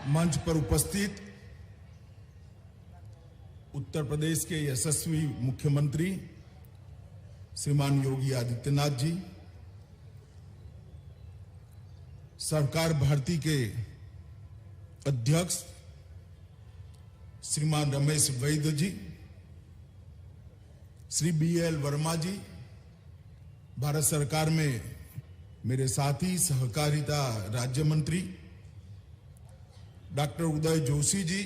मंच पर उपस्थित उत्तर प्रदेश के यशस्वी मुख्यमंत्री श्रीमान योगी आदित्यनाथ जी, सहकार भारती के अध्यक्ष श्रीमान रमेश वैद्य जी, श्री BL वर्मा जी, भारत सरकार में मेरे साथी सहकारिता राज्य मंत्री डॉक्टर उदय जोशी जी,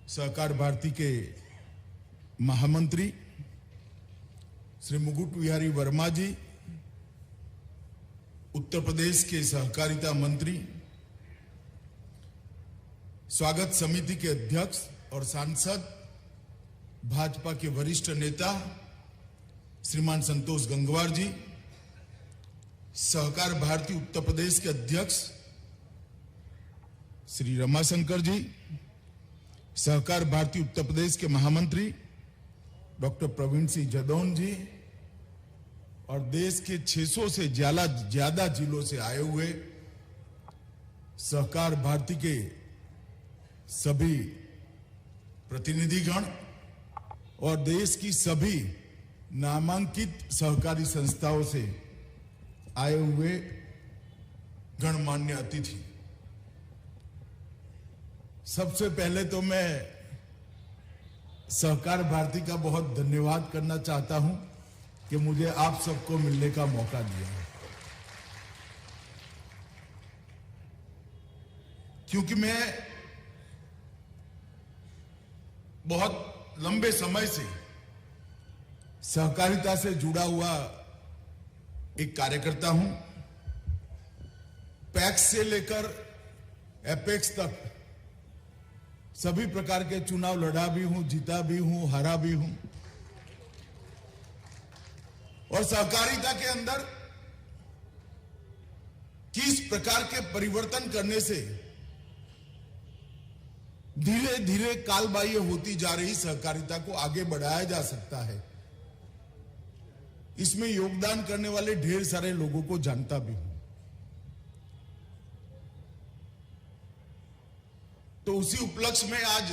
सहकार भारती के महामंत्री श्री मुकुट बिहारी वर्मा जी, उत्तर प्रदेश के सहकारिता मंत्री, स्वागत समिति के अध्यक्ष और सांसद भाजपा के वरिष्ठ नेता श्रीमान संतोष गंगवार जी, सहकार भारती उत्तर प्रदेश के अध्यक्ष श्री रमाशंकर जी, सहकार भारती उत्तर प्रदेश के महामंत्री डॉक्टर प्रवीण सिंह जदौन जी और देश के 600 से ज्यादा जिलों से आए हुए सहकार भारती के सभी प्रतिनिधिगण और देश की सभी नामांकित सहकारी संस्थाओं से आए हुए गणमान्य अतिथि, सबसे पहले तो मैं सहकार भारती का बहुत धन्यवाद करना चाहता हूं कि मुझे आप सबको मिलने का मौका दिया है, क्योंकि मैं बहुत लंबे समय से सहकारिता से जुड़ा हुआ एक कार्यकर्ता हूं। पैक्स से लेकर एपेक्स तक सभी प्रकार के चुनाव लड़ा भी हूं, जीता भी हूं, हारा भी हूं और सहकारिता के अंदर किस प्रकार के परिवर्तन करने से धीरे धीरे कालबाह्य होती जा रही सहकारिता को आगे बढ़ाया जा सकता है, इसमें योगदान करने वाले ढेर सारे लोगों को जानता भी हूं। तो उसी उपलक्ष्य में आज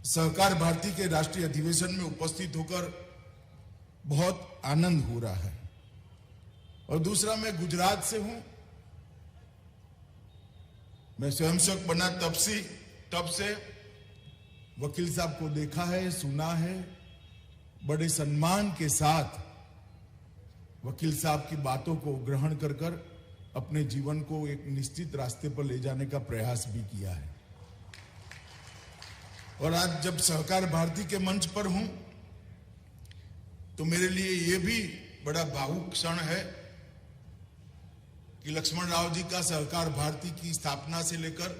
सहकार भारती के राष्ट्रीय अधिवेशन में उपस्थित होकर बहुत आनंद हो रहा है। और दूसरा, मैं गुजरात से हूं। मैं स्वयंसेवक बना तब से वकील साहब को देखा है, सुना है, बड़े सम्मान के साथ वकील साहब की बातों को ग्रहण कर अपने जीवन को एक निश्चित रास्ते पर ले जाने का प्रयास भी किया है। और आज जब सहकार भारती के मंच पर हूं तो मेरे लिए यह भी बड़ा भावुक क्षण है कि लक्ष्मण राव जी का सहकार भारती की स्थापना से लेकर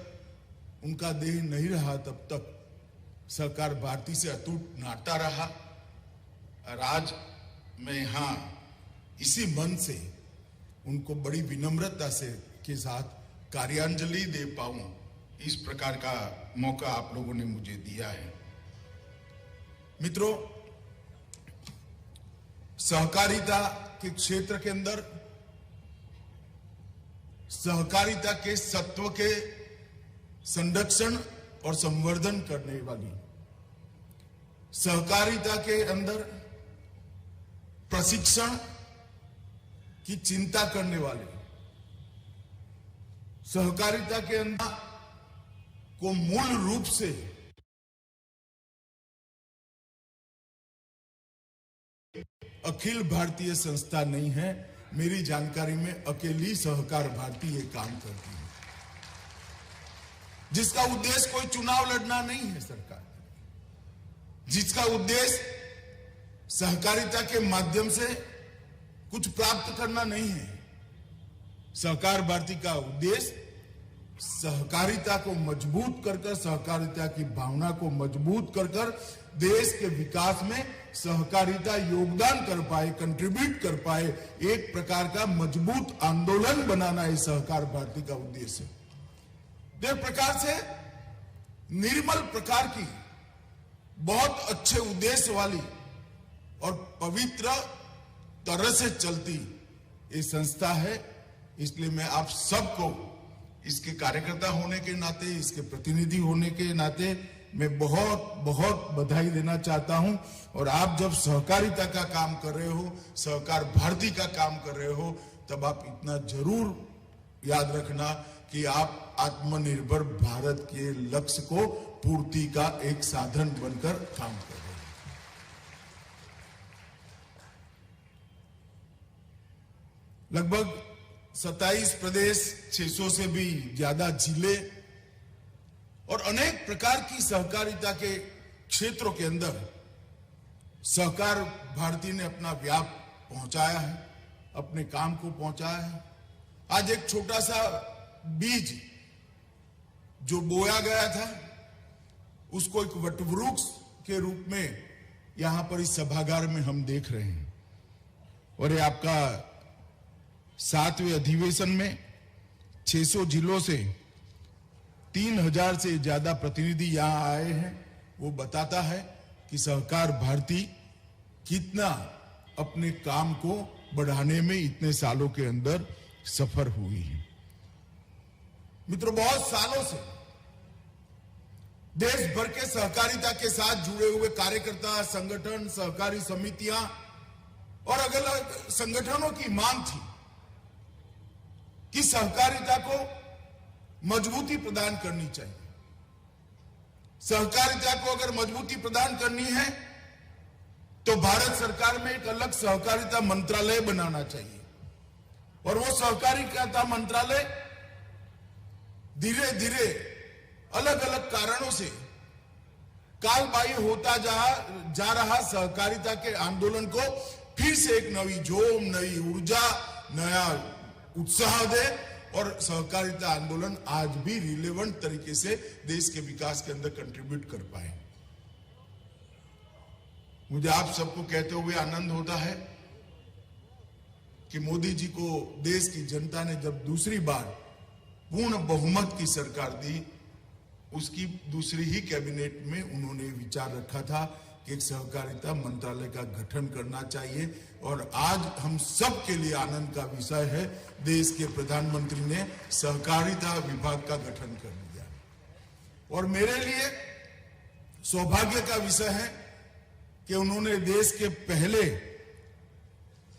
उनका देह नहीं रहा तब तक सहकार भारती से अटूट नाता रहा। और आज मैं यहां इसी मन से उनको बड़ी विनम्रता से के साथ कार्यांजलि दे पाऊं, इस प्रकार का मौका आप लोगों ने मुझे दिया है। मित्रों, सहकारिता के क्षेत्र के अंदर सहकारिता के सत्व के संरक्षण और संवर्धन करने वाली, सहकारिता के अंदर प्रशिक्षण की चिंता करने वाले, सहकारिता के अंदर को मूल रूप से अखिल भारतीय संस्था नहीं है। मेरी जानकारी में अकेली सहकार भारती ये काम करती है, जिसका उद्देश्य कोई चुनाव लड़ना नहीं है सरकार, जिसका उद्देश्य सहकारिता के माध्यम से कुछ प्राप्त करना नहीं है। सहकार भारती का उद्देश्य सहकारिता को मजबूत कर सहकारिता की भावना को मजबूत कर देश के विकास में सहकारिता योगदान कर पाए, कंट्रीब्यूट कर पाए, एक प्रकार का मजबूत आंदोलन बनाना है सहकार भारती का उद्देश्य। इस प्रकार से निर्मल प्रकार की बहुत अच्छे उद्देश्य वाली और पवित्र तरह से चलती ये संस्था है। इसलिए मैं आप सबको इसके कार्यकर्ता होने के नाते, इसके प्रतिनिधि होने के नाते मैं बहुत बहुत बधाई देना चाहता हूं। और आप जब सहकारिता का काम कर रहे हो, सहकार भारती का काम कर रहे हो, तब आप इतना जरूर याद रखना कि आप आत्मनिर्भर भारत के लक्ष्य को पूर्ति का एक साधन बनकर काम कर रहे हो। लगभग 27 प्रदेश, 600 से भी ज्यादा जिले और अनेक प्रकार की सहकारिता के क्षेत्रों के अंदर सहकार भारती ने अपना व्याप पहुंचाया है, अपने काम को पहुंचाया है। आज एक छोटा सा बीज जो बोया गया था, उसको एक वटवृक्ष के रूप में यहां पर इस सभागार में हम देख रहे हैं। और ये आपका 7वें अधिवेशन में 600 जिलों से 3000 से ज्यादा प्रतिनिधि यहां आए हैं। वो बताता है कि सहकार भारती कितना अपने काम को बढ़ाने में इतने सालों के अंदर सफल हुई है। मित्रों, बहुत सालों से देश भर के सहकारिता के साथ जुड़े हुए कार्यकर्ता, संगठन, सहकारी समितियां और अलग अलग संगठनों की मांग थी कि सहकारिता को मजबूती प्रदान करनी चाहिए। सहकारिता को अगर मजबूती प्रदान करनी है तो भारत सरकार में एक अलग सहकारिता मंत्रालय बनाना चाहिए। और वो सहकारिता मंत्रालय धीरे धीरे अलग अलग कारणों से कालबाह्य होता जा रहा सहकारिता के आंदोलन को फिर से एक नई जोम, नई ऊर्जा, नया उत्साह दे और सहकारिता आंदोलन आज भी रिलेवेंट तरीके से देश के विकास के अंदर कंट्रीब्यूट कर पाए। मुझे आप सबको कहते हुए आनंद होता है कि मोदी जी को देश की जनता ने जब दूसरी बार पूर्ण बहुमत की सरकार दी, उसकी दूसरी ही कैबिनेट में उन्होंने विचार रखा था कि एक सहकारिता मंत्रालय का गठन करना चाहिए। और आज हम सब के लिए आनंद का विषय है, देश के प्रधानमंत्री ने सहकारिता विभाग का गठन कर दिया। और मेरे लिए सौभाग्य का विषय है कि उन्होंने देश के पहले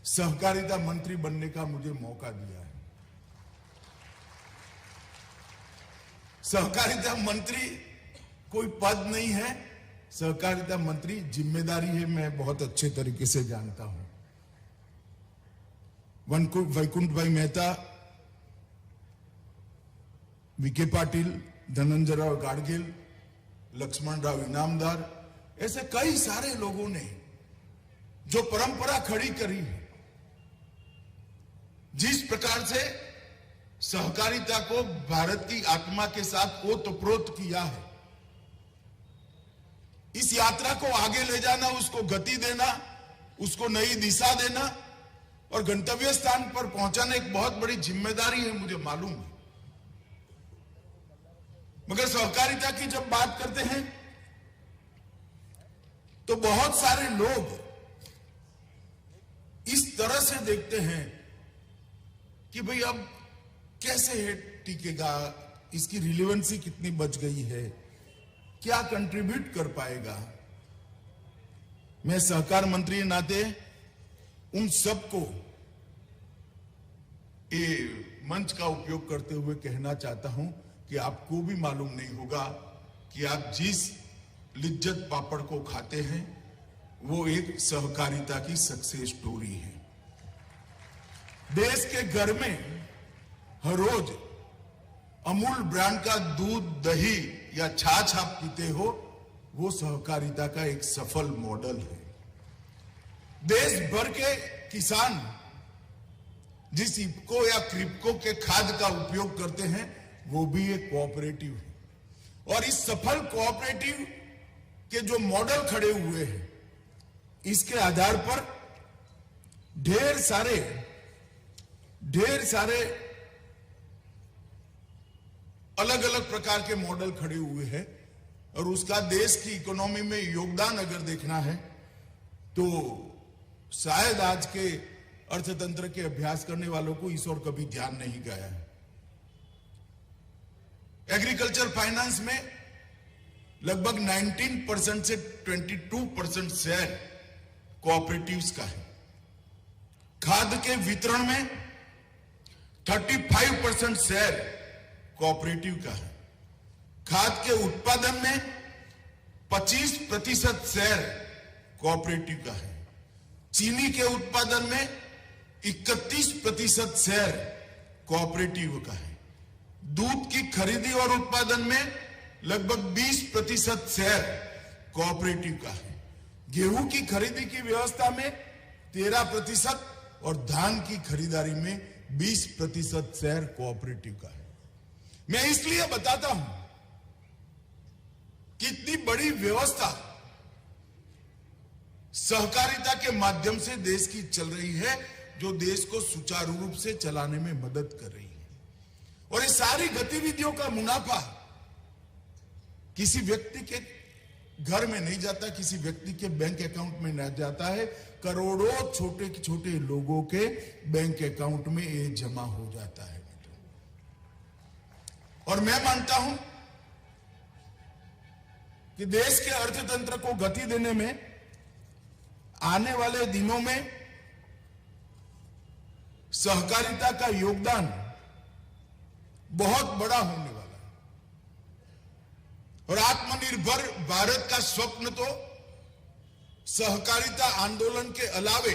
सहकारिता मंत्री बनने का मुझे मौका दिया है। सहकारिता मंत्री कोई पद नहीं है, सहकारिता मंत्री जिम्मेदारी है, मैं बहुत अच्छे तरीके से जानता हूं। वैकुंठ भाई मेहता, विखे पाटिल, धनंजय राव गाडगिल, लक्ष्मण राव इनामदार, ऐसे कई सारे लोगों ने जो परंपरा खड़ी करी है, जिस प्रकार से सहकारिता को भारत की आत्मा के साथ ओतप्रोत किया है, इस यात्रा को आगे ले जाना, उसको गति देना, उसको नई दिशा देना और गंतव्य स्थान पर पहुंचाना एक बहुत बड़ी जिम्मेदारी है, मुझे मालूम है। मगर सहकारिता की जब बात करते हैं तो बहुत सारे लोग इस तरह से देखते हैं कि भाई अब कैसे है टिकेगा, इसकी रिलेवेंसी कितनी बच गई है, क्या कंट्रीब्यूट कर पाएगा। मैं सहकार मंत्री के नाते उन सबको ये मंच का उपयोग करते हुए कहना चाहता हूं कि आपको भी मालूम नहीं होगा कि आप जिस लिज्जत पापड़ को खाते हैं वो एक सहकारिता की सक्सेस स्टोरी है। देश के घर में हर रोज अमूल ब्रांड का दूध, दही या छाछ आप पीते हो, वो सहकारिता का एक सफल मॉडल है। देश भर के किसान जिस इफ्को या क्रिप्को के खाद का उपयोग करते हैं वो भी एक कोऑपरेटिव है। और इस सफल कोऑपरेटिव के जो मॉडल खड़े हुए हैं, इसके आधार पर ढेर सारे अलग अलग प्रकार के मॉडल खड़े हुए हैं। और उसका देश की इकोनॉमी में योगदान अगर देखना है तो शायद आज के अर्थतंत्र के अभ्यास करने वालों को इस ओर कभी ध्यान नहीं गया है। एग्रीकल्चर फाइनेंस में लगभग 19% से 22% शेयर कोऑपरेटिव्स का है। खाद के वितरण में 35% शेयर कोऑपरेटिव का है। खाद के उत्पादन में 25% शेयर कोऑपरेटिव का है। चीनी के उत्पादन में 31% शेयर कोऑपरेटिव का है। दूध की खरीदी और उत्पादन में लगभग 20% शेयर कोऑपरेटिव का है। गेहूं की खरीदी की व्यवस्था में 13% और धान की खरीदारी में 20% शेयर कोऑपरेटिव का है। मैं इसलिए बताता हूं कि इतनी बड़ी व्यवस्था सहकारिता के माध्यम से देश की चल रही है, जो देश को सुचारू रूप से चलाने में मदद कर रही है। और ये सारी गतिविधियों का मुनाफा किसी व्यक्ति के घर में नहीं जाता, किसी व्यक्ति के बैंक अकाउंट में नहीं जाता है, करोड़ों छोटे छोटे लोगों के बैंक अकाउंट में ये जमा हो जाता है। और मैं मानता हूं कि देश के अर्थतंत्र को गति देने में आने वाले दिनों में सहकारिता का योगदान बहुत बड़ा होने वाला है। और आत्मनिर्भर भारत का स्वप्न तो सहकारिता आंदोलन के अलावे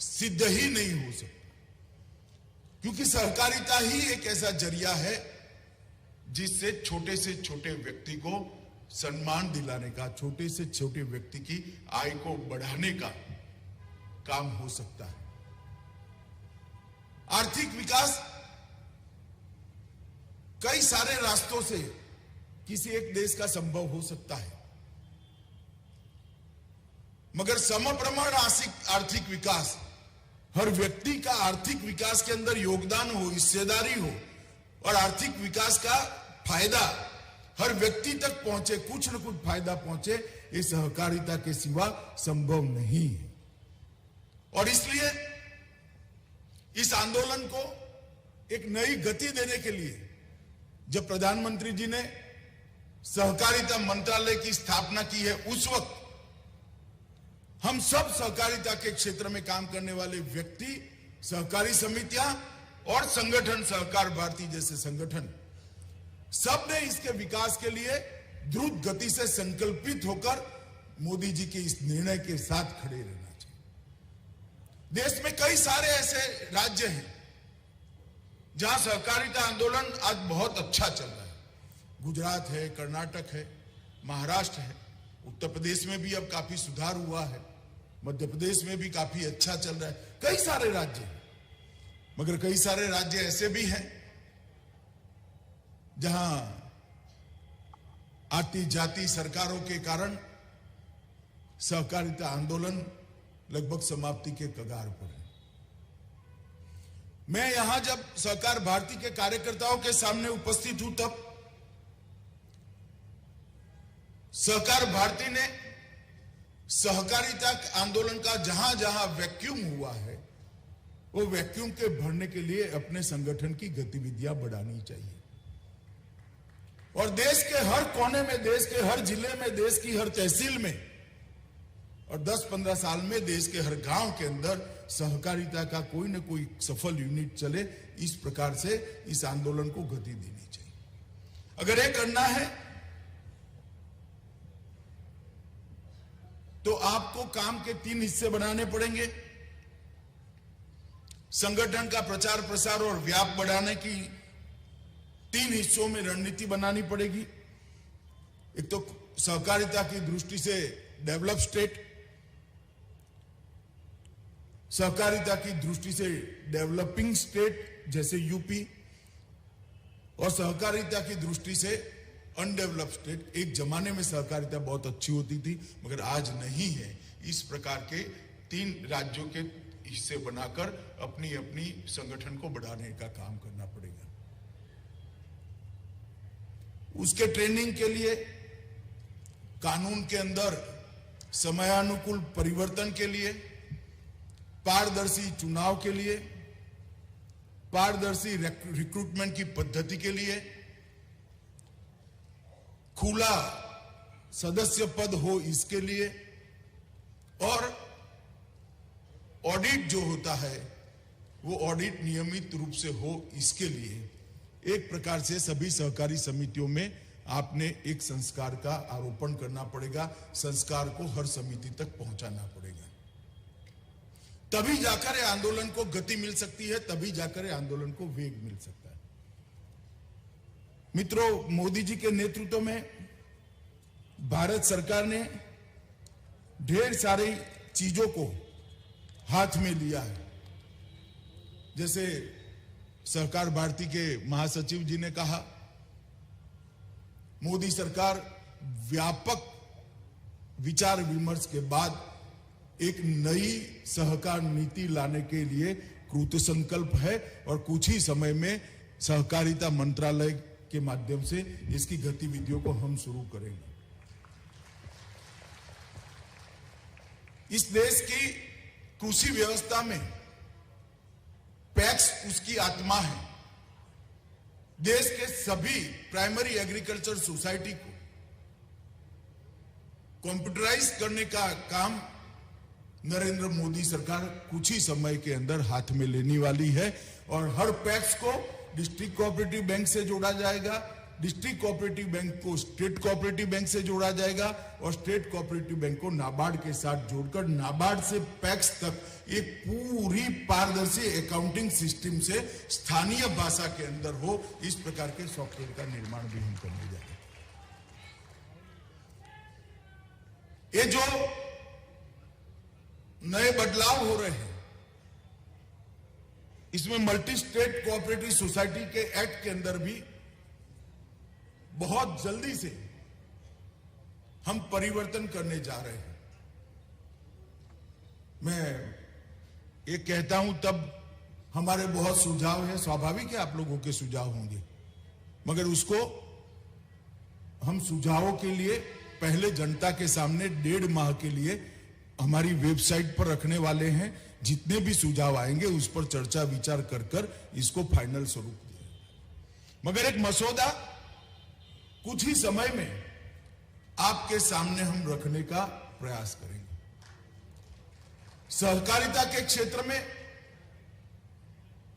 सिद्ध ही नहीं हो सकता, क्योंकि सहकारिता ही एक ऐसा जरिया है जिससे छोटे से छोटे व्यक्ति को सम्मान दिलाने का, छोटे से छोटे व्यक्ति की आय को बढ़ाने का काम हो सकता है। आर्थिक विकास कई सारे रास्तों से किसी एक देश का संभव हो सकता है, मगर समप्रमाण आर्थिक विकास, हर व्यक्ति का आर्थिक विकास के अंदर योगदान हो, हिस्सेदारी हो और आर्थिक विकास का फायदा हर व्यक्ति तक पहुंचे, कुछ न कुछ फायदा पहुंचे, ये सहकारिता के सिवा संभव नहीं है। और इसलिए इस आंदोलन को एक नई गति देने के लिए जब प्रधानमंत्री जी ने सहकारिता मंत्रालय की स्थापना की है, उस वक्त हम सब सहकारिता के क्षेत्र में काम करने वाले व्यक्ति, सहकारी समितियां और संगठन, सहकार भारती जैसे संगठन, सब ने इसके विकास के लिए द्रुत गति से संकल्पित होकर मोदी जी के इस निर्णय के साथ खड़े रहना चाहिए। देश में कई सारे ऐसे राज्य हैं जहां सहकारिता आंदोलन आज बहुत अच्छा चल रहा है। गुजरात है, कर्नाटक है, महाराष्ट्र है, उत्तर प्रदेश में भी अब काफी सुधार हुआ है, मध्य प्रदेश में भी काफी अच्छा चल रहा है। कई सारे राज्य हैं, मगर कई सारे राज्य ऐसे भी हैं जहां आती जाती सरकारों के कारण सहकारिता आंदोलन लगभग समाप्ति के कगार पर है। मैं यहां जब सहकार भारती के कार्यकर्ताओं के सामने उपस्थित हूं, तब सहकार भारती ने सहकारिता आंदोलन का जहां जहां वैक्यूम हुआ है, वो वैक्यूम के भरने के लिए अपने संगठन की गतिविधियां बढ़ानी चाहिए। और देश के हर कोने में, देश के हर जिले में, देश की हर तहसील में और 10-15 साल में देश के हर गांव के अंदर सहकारिता का कोई न कोई सफल यूनिट चले, इस प्रकार से इस आंदोलन को गति देनी चाहिए। अगर ये करना है तो आपको काम के 3 हिस्से बनाने पड़ेंगे। संगठन का प्रचार प्रसार और व्याप बढ़ाने की 3 हिस्सों में रणनीति बनानी पड़ेगी। एक तो सहकारिता की दृष्टि से डेवलप स्टेट, सहकारिता की दृष्टि से डेवलपिंग स्टेट जैसे यूपी, और सहकारिता की दृष्टि से अनडेवलप्ड स्टेट। एक जमाने में सहकारिता बहुत अच्छी होती थी, मगर आज नहीं है। इस प्रकार के 3 राज्यों के हिस्से बनाकर अपनी अपनी संगठन को बढ़ाने का काम करना पड़ेगा। उसके ट्रेनिंग के लिए कानून के अंदर समयानुकूल परिवर्तन के लिए, पारदर्शी चुनाव के लिए, पारदर्शी रिक्रूटमेंट की पद्धति के लिए खुला सदस्य पद हो इसके लिए, और ऑडिट जो होता है वो ऑडिट नियमित रूप से हो इसके लिए एक प्रकार से सभी सहकारी समितियों में आपने एक संस्कार का आरोपण करना पड़ेगा, संस्कार को हर समिति तक पहुंचाना पड़ेगा। तभी जाकर ये आंदोलन को गति मिल सकती है, तभी जाकर ये आंदोलन को वेग मिल सकता है। मित्रों, मोदी जी के नेतृत्व में भारत सरकार ने ढेर सारी चीजों को हाथ में लिया है। जैसे सहकार भारती के महासचिव जी ने कहा, मोदी सरकार व्यापक विचार विमर्श के बाद एक नई सहकार नीति लाने के लिए कृत संकल्प है और कुछ ही समय में सहकारिता मंत्रालय के माध्यम से इसकी गतिविधियों को हम शुरू करेंगे। इस देश की कृषि व्यवस्था में पैक्स उसकी आत्मा है। देश के सभी प्राइमरी एग्रीकल्चर सोसाइटी को कंप्यूटराइज करने का काम नरेंद्र मोदी सरकार कुछ ही समय के अंदर हाथ में लेने वाली है और हर पैक्स को डिस्ट्रिक्ट कोऑपरेटिव बैंक से जोड़ा जाएगा, डिस्ट्रिक्ट कोऑपरेटिव बैंक को स्टेट कोऑपरेटिव बैंक से जोड़ा जाएगा और स्टेट कोऑपरेटिव बैंक को नाबार्ड के साथ जोड़कर नाबार्ड से पैक्स तक एक पूरी पारदर्शी अकाउंटिंग सिस्टम से स्थानीय भाषा के अंदर हो, इस प्रकार के सॉफ्टवेयर का निर्माण भी हम करने जा रहे हैं। ये जो नए बदलाव हो रहे हैं, इसमें मल्टी स्टेट कोऑपरेटिव सोसाइटी के एक्ट के अंदर भी बहुत जल्दी से हम परिवर्तन करने जा रहे हैं। मैं ये कहता हूं तब हमारे बहुत सुझाव हैं, स्वाभाविक है आप लोगों के सुझाव होंगे, मगर उसको हम सुझावों के लिए पहले जनता के सामने 1.5 माह के लिए हमारी वेबसाइट पर रखने वाले हैं। जितने भी सुझाव आएंगे उस पर चर्चा विचार कर इसको फाइनल स्वरूप दिया। मगर एक मसौदा कुछ ही समय में आपके सामने हम रखने का प्रयास करेंगे। सहकारिता के क्षेत्र में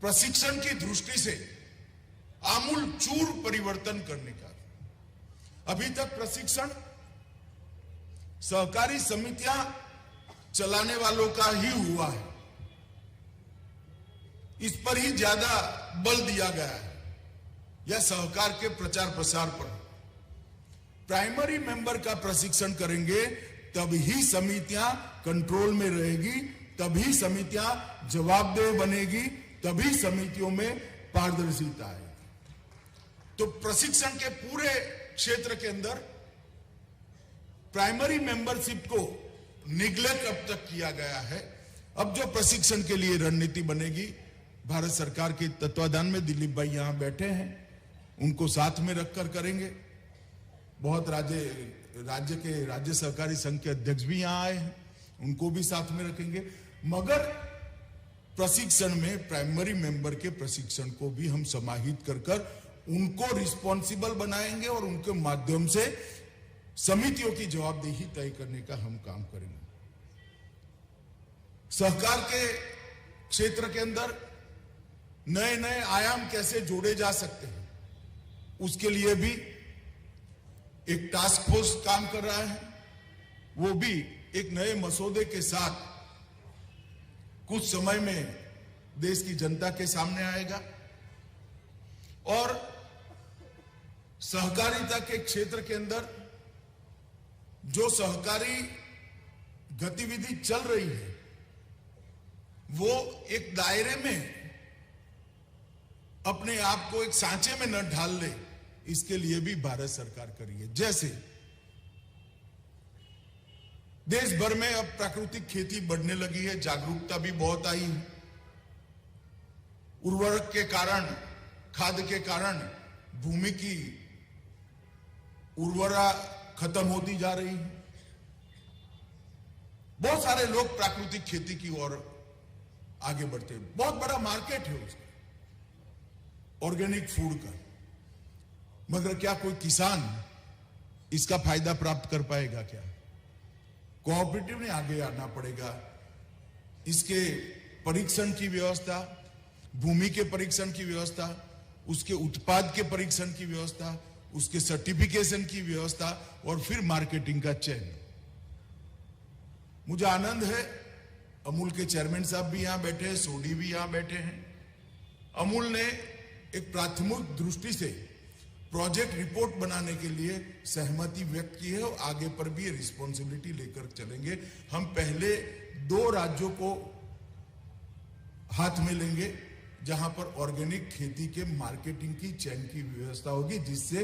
प्रशिक्षण की दृष्टि से आमूल चूर परिवर्तन करने का। अभी तक प्रशिक्षण सहकारी समितियां चलाने वालों का ही हुआ है, इस पर ही ज्यादा बल दिया गया है, या सहकार के प्रचार प्रसार पर। प्राइमरी मेंबर का प्रशिक्षण करेंगे तभी समितियां कंट्रोल में रहेगी, तभी समितियां जवाबदेह बनेगी, तभी समितियों में पारदर्शिता आएगी। तो प्रशिक्षण के पूरे क्षेत्र के अंदर प्राइमरी मेंबरशिप को निग्लेक्ट अब तक किया गया है। अब जो प्रशिक्षण के लिए रणनीति बनेगी, भारत सरकार के तत्वाधान में दिलीप भाई यहां बैठे हैं, उनको साथ में रखकर करेंगे। बहुत राज्य सहकारी संघ के अध्यक्ष भी यहां आए हैं, उनको भी साथ में रखेंगे। मगर प्रशिक्षण में प्राइमरी मेंबर के प्रशिक्षण को भी हम समाहित कर उनको रिस्पॉन्सिबल बनाएंगे और उनके माध्यम से समितियों की जवाबदेही तय करने का हम काम करेंगे। सहकार के क्षेत्र के अंदर नए नए आयाम कैसे जोड़े जा सकते हैं, उसके लिए भी एक टास्क फोर्स काम कर रहा है। वो भी एक नए मसौदे के साथ कुछ समय में देश की जनता के सामने आएगा और सहकारिता के क्षेत्र के अंदर जो सहकारी गतिविधि चल रही है वो एक दायरे में अपने आप को एक सांचे में न ढाल ले, इसके लिए भी भारत सरकार करी है। जैसे देश भर में अब प्राकृतिक खेती बढ़ने लगी है, जागरूकता भी बहुत आई है। उर्वरक के कारण, खाद के कारण भूमि की उर्वरा खत्म होती जा रही है। बहुत सारे लोग प्राकृतिक खेती की ओर आगे बढ़ते हैं, बहुत बड़ा मार्केट है उसका, ऑर्गेनिक फूड का। मगर क्या कोई किसान इसका फायदा प्राप्त कर पाएगा क्या? कोऑपरेटिव ने आगे आना पड़ेगा। इसके परीक्षण की व्यवस्था, भूमि के परीक्षण की व्यवस्था, उसके उत्पाद के परीक्षण की व्यवस्था, उसके सर्टिफिकेशन की व्यवस्था और फिर मार्केटिंग का चयन। मुझे आनंद है अमूल के चेयरमैन साहब भी यहां बैठे हैं, सोडी भी यहां बैठे हैं। अमूल ने एक प्राथमिक दृष्टि से प्रोजेक्ट रिपोर्ट बनाने के लिए सहमति व्यक्त की है और आगे पर भी रिस्पॉन्सिबिलिटी लेकर चलेंगे। हम पहले 2 राज्यों को हाथ में लेंगे जहां पर ऑर्गेनिक खेती के मार्केटिंग की चैन की व्यवस्था होगी, जिससे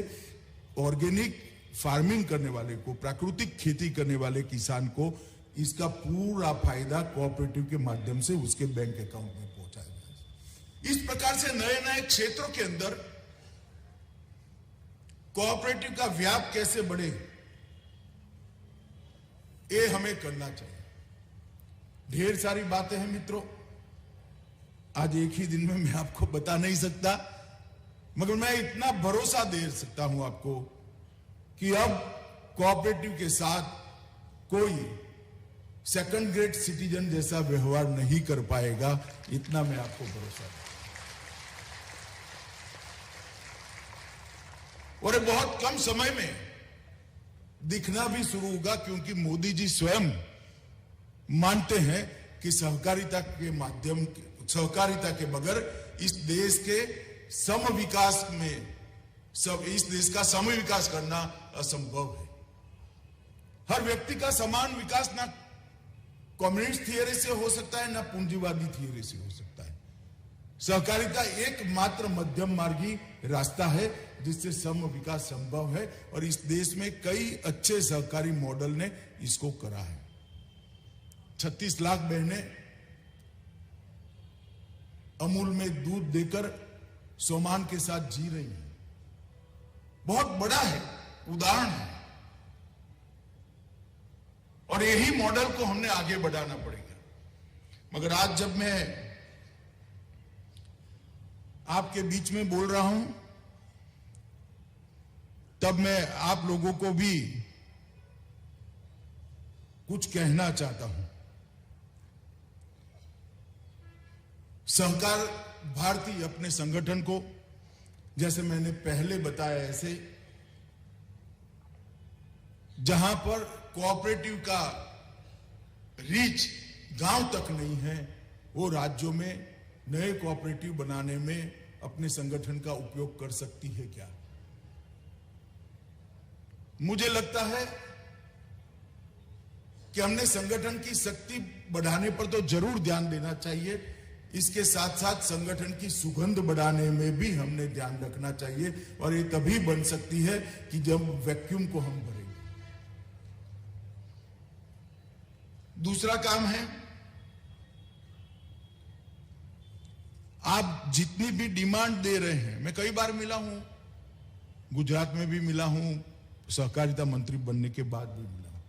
ऑर्गेनिक फार्मिंग करने वाले को, प्राकृतिक खेती करने वाले किसान को इसका पूरा फायदा कोऑपरेटिव के माध्यम से उसके बैंक अकाउंट में पहुंचाया जाए। इस प्रकार से नए नए क्षेत्रों के अंदर कोऑपरेटिव का व्याप कैसे बढ़े, ये हमें करना चाहिए। ढेर सारी बातें हैं मित्रों, आज एक ही दिन में मैं आपको बता नहीं सकता, मगर मैं इतना भरोसा दे सकता हूं आपको कि अब कोऑपरेटिव के साथ कोई सेकंड ग्रेड सिटीजन जैसा व्यवहार नहीं कर पाएगा, इतना मैं आपको भरोसा दूं। और बहुत कम समय में दिखना भी शुरू होगा, क्योंकि मोदी जी स्वयं मानते हैं कि सहकारिता के माध्यम, सहकारिता के बगैर इस देश के सम विकास में, इस देश का सम विकास करना असंभव है। हर व्यक्ति का समान विकास ना कम्युनिस्ट थियरी से हो सकता है, ना पूंजीवादी थियरी से हो सकता है। सहकारिता एकमात्र मध्यम मार्गी रास्ता है जिससे सम विकास संभव है, और इस देश में कई अच्छे सहकारी मॉडल ने इसको करा है। 36 लाख बहनें अमूल में दूध देकर सम्मान के साथ जी रही हैं। बहुत बड़ा है, उदाहरण है, और यही मॉडल को हमने आगे बढ़ाना पड़ेगा। मगर आज जब मैं आपके बीच में बोल रहा हूं, तब मैं आप लोगों को भी कुछ कहना चाहता हूं। सहकार भारती अपने संगठन को, जैसे मैंने पहले बताया, ऐसे जहां पर कोऑपरेटिव का रीच गांव तक नहीं है, वो राज्यों में नए कोऑपरेटिव बनाने में अपने संगठन का उपयोग कर सकती है क्या? मुझे लगता है कि हमने संगठन की शक्ति बढ़ाने पर तो जरूर ध्यान देना चाहिए, इसके साथ साथ संगठन की सुगंध बढ़ाने में भी हमने ध्यान रखना चाहिए, और ये तभी बन सकती है कि जब वैक्यूम को हम भरेंगे। दूसरा काम है, आप जितनी भी डिमांड दे रहे हैं, मैं कई बार मिला हूं, गुजरात में भी मिला हूं, सहकारिता मंत्री बनने के बाद भी मिला हूं।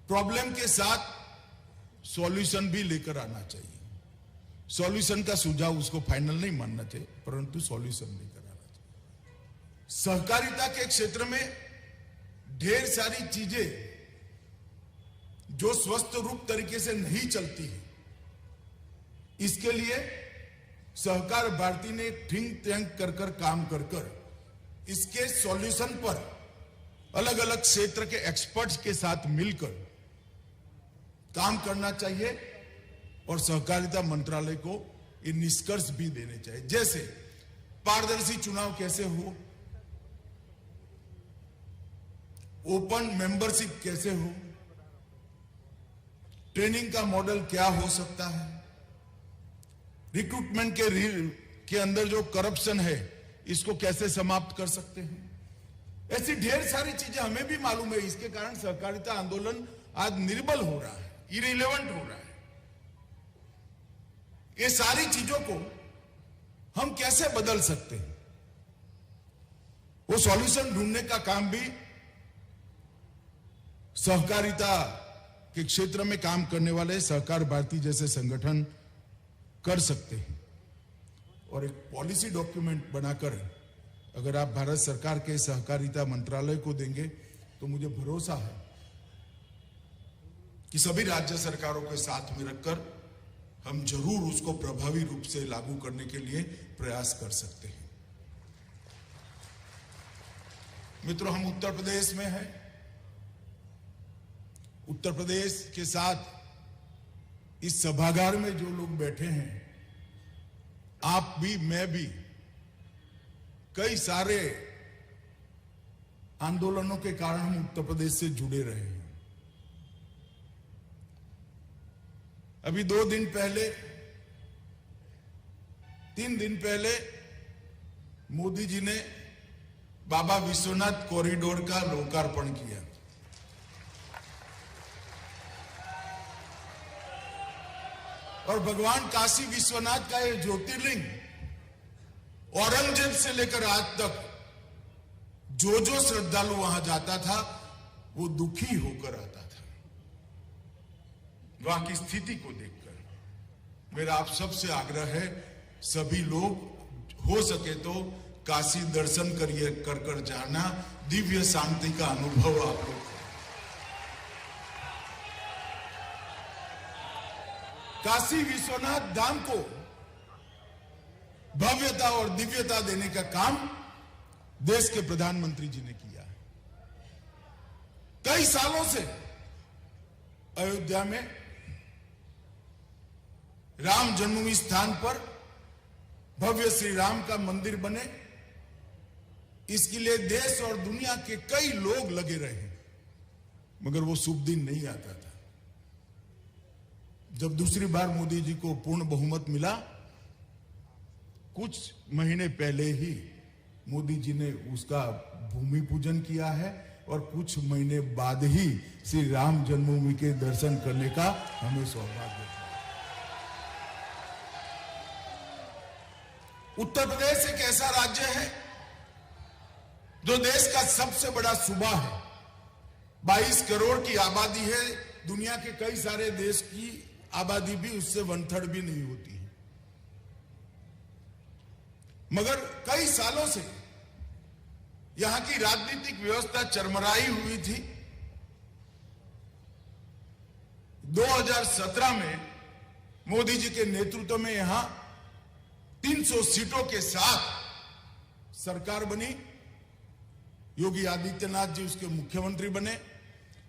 प्रॉब्लम के साथ सॉल्यूशन भी लेकर आना चाहिए। सॉल्यूशन का सुझाव उसको फाइनल नहीं मानना चाहिए, परंतु सॉल्यूशन लेकर आना चाहिए। सहकारिता के क्षेत्र में ढेर सारी चीजें जो स्वस्थ रूप तरीके से नहीं चलती है, इसके लिए सहकार भारती ने थिंक टैंक कर काम कर इसके सॉल्यूशन पर अलग अलग क्षेत्र के एक्सपर्ट्स के साथ मिलकर काम करना चाहिए, और सहकारिता मंत्रालय को ये निष्कर्ष भी देने चाहिए। जैसे पारदर्शी चुनाव कैसे हो, ओपन मेंबरशिप कैसे हो, ट्रेनिंग का मॉडल क्या हो सकता है, रिक्रूटमेंट के अंदर जो करप्शन है इसको कैसे समाप्त कर सकते हैं। ऐसी ढेर सारी चीजें हमें भी मालूम है। इसके कारण सहकारिता आंदोलन आज निर्बल हो रहा है, इरेलेवेंट हो रहा है। ये सारी चीजों को हम कैसे बदल सकते हैं, वो सॉल्यूशन ढूंढने का काम भी सहकारिता के क्षेत्र में काम करने वाले सहकार भारती जैसे संगठन कर सकते हैं, और एक पॉलिसी डॉक्यूमेंट बनाकर अगर आप भारत सरकार के सहकारिता मंत्रालय को देंगे तो मुझे भरोसा है कि सभी राज्य सरकारों के साथ में रखकर हम जरूर उसको प्रभावी रूप से लागू करने के लिए प्रयास कर सकते हैं। मित्रों, हम उत्तर प्रदेश में हैं। उत्तर प्रदेश के साथ इस सभागार में जो लोग बैठे हैं, आप भी, मैं भी, कई सारे आंदोलनों के कारण हम उत्तर प्रदेश से जुड़े रहे हैं। अभी 2 दिन पहले, 3 दिन पहले मोदी जी ने बाबा विश्वनाथ कॉरिडोर का लोकार्पण किया। और भगवान काशी विश्वनाथ का ये ज्योतिर्लिंग औरंगजेब से लेकर आज तक जो जो श्रद्धालु वहां जाता था वो दुखी होकर आता था। वहां की स्थिति को देखकर मेरा आप सबसे आग्रह है, सभी लोग हो सके तो काशी दर्शन करिए, कर जाना, दिव्य शांति का अनुभव आप लोग। काशी विश्वनाथ धाम को भव्यता और दिव्यता देने का काम देश के प्रधानमंत्री जी ने किया है। कई सालों से अयोध्या में राम जन्मभूमि स्थान पर भव्य श्री राम का मंदिर बने, इसके लिए देश और दुनिया के कई लोग लगे रहे, मगर वो शुभ दिन नहीं आता था। जब दूसरी बार मोदी जी को पूर्ण बहुमत मिला, कुछ महीने पहले ही मोदी जी ने उसका भूमि पूजन किया है और कुछ महीने बाद ही श्री राम जन्मभूमि के दर्शन करने का हमें सौभाग्य मिला। उत्तर प्रदेश एक ऐसा राज्य है जो देश का सबसे बड़ा सूबा है। 22 करोड़ की आबादी है। दुनिया के कई सारे देश की आबादी भी उससे 1/3 भी नहीं होती है। मगर कई सालों से यहां की राजनीतिक व्यवस्था चरमराई हुई थी। 2017 में मोदी जी के नेतृत्व में यहां 300 सीटों के साथ सरकार बनी। योगी आदित्यनाथ जी उसके मुख्यमंत्री बने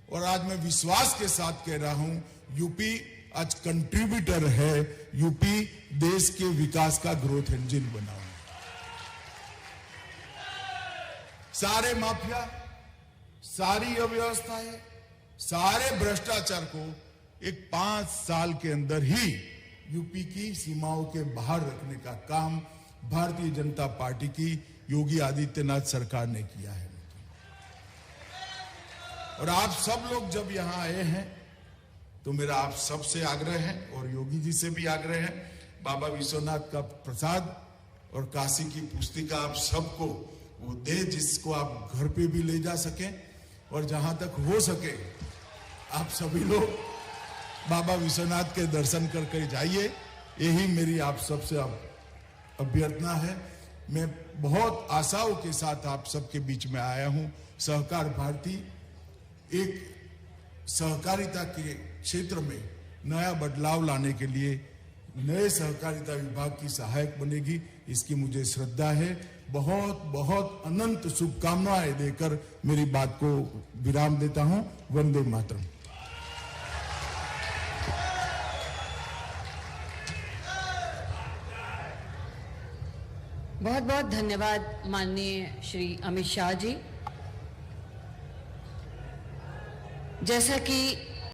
और आज मैं विश्वास के साथ कह रहा हूं, यूपी आज कंट्रीब्यूटर है। यूपी देश के विकास का ग्रोथ इंजन बना हुआ। सारे माफिया, सारी अव्यवस्थाएं, सारे भ्रष्टाचार को एक 5 साल के अंदर ही यूपी की सीमाओं के बाहर रखने का काम भारतीय जनता पार्टी की योगी आदित्यनाथ सरकार ने किया है। और आप सब लोग जब यहां आए हैं तो मेरा आप सबसे आग्रह है और योगी जी से भी आग्रह है, बाबा विश्वनाथ का प्रसाद और काशी की पुस्तिका आप सबको वो दे, जिसको आप घर पे भी ले जा सके। और जहां तक हो सके आप सभी लोग बाबा विश्वनाथ के दर्शन करके जाइए। यही मेरी आप सबसे अभ्यर्थना है। मैं बहुत आशाओं के साथ आप सबके बीच में आया हूं। सहकार भारती एक सहकारिता के क्षेत्र में नया बदलाव लाने के लिए नए सहकारिता विभाग की सहायक बनेगी, इसकी मुझे श्रद्धा है। बहुत बहुत अनंत शुभकामनाएं देकर मेरी बात को विराम देता हूं। वंदे मातरम। बहुत बहुत धन्यवाद माननीय श्री अमित शाह जी। जैसा कि